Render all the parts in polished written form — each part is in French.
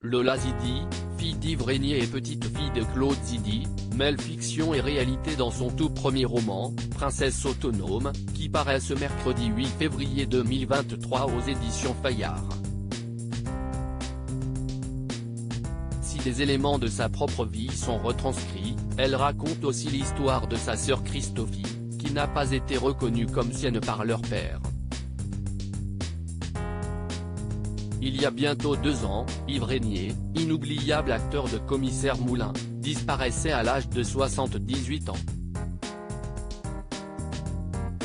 Lola Zidi, fille d'Yves Régnier et petite-fille de Claude Zidi, mêle fiction et réalité dans son tout premier roman, Princesse autonome, qui paraît ce mercredi 8 février 2023 aux éditions Fayard. Si des éléments de sa propre vie sont retranscrits, elle raconte aussi l'histoire de sa sœur Christophie, qui n'a pas été reconnue comme sienne par leur père. Il y a bientôt 2 ans, Yves Régnier, inoubliable acteur de Commissaire Moulin, disparaissait à l'âge de 78 ans.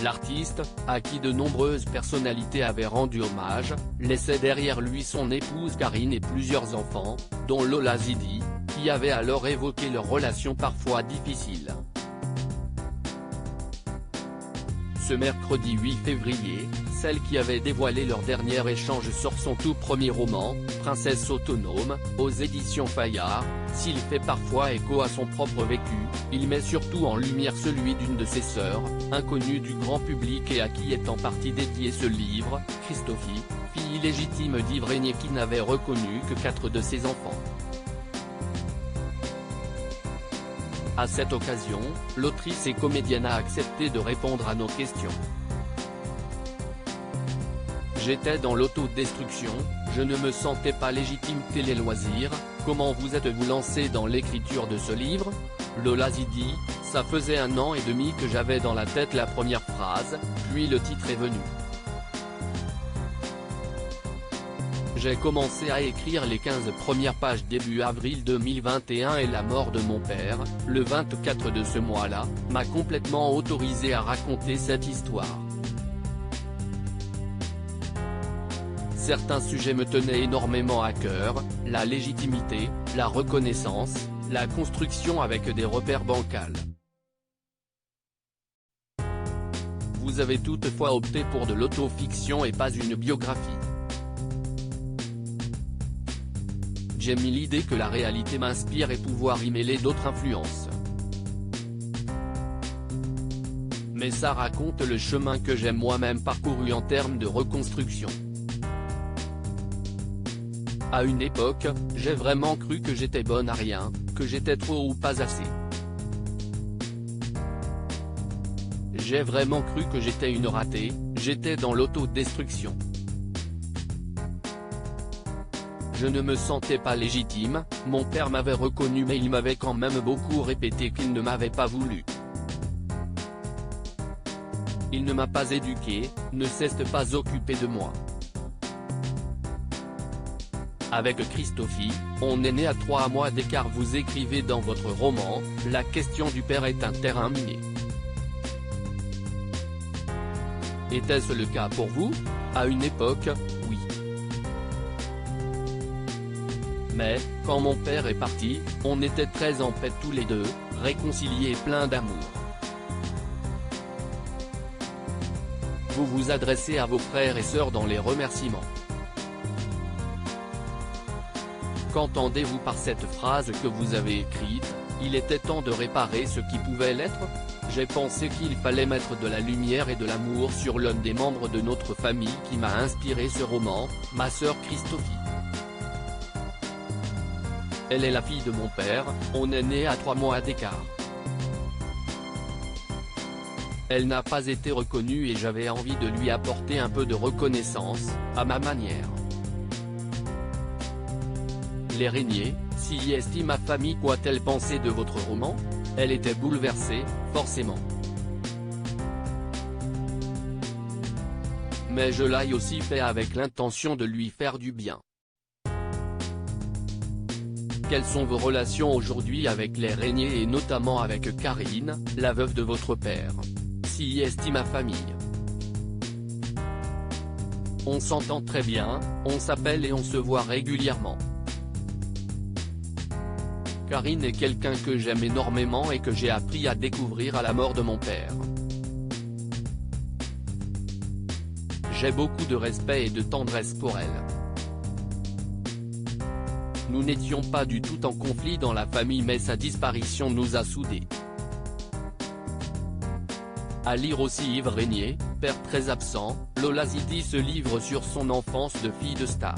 L'artiste, à qui de nombreuses personnalités avaient rendu hommage, laissait derrière lui son épouse Karine et plusieurs enfants, dont Lola Zidi, qui avait alors évoqué leur relation parfois difficile. Ce mercredi 8 février, celle qui avait dévoilé leur dernier échange sort son tout premier roman, Princesse autonome, aux éditions Fayard. S'il fait parfois écho à son propre vécu, il met surtout en lumière celui d'une de ses sœurs, inconnue du grand public et à qui est en partie dédié ce livre, Christophie, fille illégitime d'Yves Régnier qui n'avait reconnu que 4 de ses enfants. À cette occasion, l'autrice et comédienne a accepté de répondre à nos questions. J'étais dans l'autodestruction, je ne me sentais pas légitime. Télé Loisirs, comment vous êtes-vous lancé dans l'écriture de ce livre? Lola Zidi, ça faisait 1 an et demi que j'avais dans la tête la première phrase, puis le titre est venu. J'ai commencé à écrire les 15 premières pages début avril 2021 et la mort de mon père, le 24 de ce mois-là, m'a complètement autorisé à raconter cette histoire. Certains sujets me tenaient énormément à cœur, la légitimité, la reconnaissance, la construction avec des repères bancals. Vous avez toutefois opté pour de l'autofiction et pas une biographie. J'aime l'idée que la réalité m'inspire et pouvoir y mêler d'autres influences. Mais ça raconte le chemin que j'ai moi-même parcouru en termes de reconstruction. À une époque, j'ai vraiment cru que j'étais bonne à rien, que j'étais trop ou pas assez. J'ai vraiment cru que j'étais une ratée, j'étais dans l'autodestruction. Je ne me sentais pas légitime, mon père m'avait reconnu mais il m'avait quand même beaucoup répété qu'il ne m'avait pas voulu. Il ne m'a pas éduqué, ne s'est pas occupé de moi. Avec Christophie, on est né à 3 mois d'écart. Vous écrivez dans votre roman, la question du père est un terrain miné. Était-ce le cas pour vous? À une époque, oui. Mais, quand mon père est parti, on était très en paix tous les deux, réconciliés et pleins d'amour. Vous vous adressez à vos frères et sœurs dans les remerciements. Qu'entendez-vous par cette phrase que vous avez écrite, il était temps de réparer ce qui pouvait l'être? J'ai pensé qu'il fallait mettre de la lumière et de l'amour sur l'un des membres de notre famille qui m'a inspiré ce roman, ma sœur Christophie. Elle est la fille de mon père, on est nés à 3 mois d'écart. Elle n'a pas été reconnue et j'avais envie de lui apporter un peu de reconnaissance, à ma manière. Les Régnier, si estime ma famille quoi-t-elle pensé de votre roman? Elle était bouleversée, forcément. Mais je l'ai aussi fait avec l'intention de lui faire du bien. Quelles sont vos relations aujourd'hui avec les Régnier et notamment avec Karine, la veuve de votre père? Si estime ma famille. On s'entend très bien, on s'appelle et on se voit régulièrement. Karine est quelqu'un que j'aime énormément et que j'ai appris à découvrir à la mort de mon père. J'ai beaucoup de respect et de tendresse pour elle. Nous n'étions pas du tout en conflit dans la famille mais sa disparition nous a soudés. À lire aussi Yves Régnier, père très absent, Lola Zidi se livre sur son enfance de fille de star.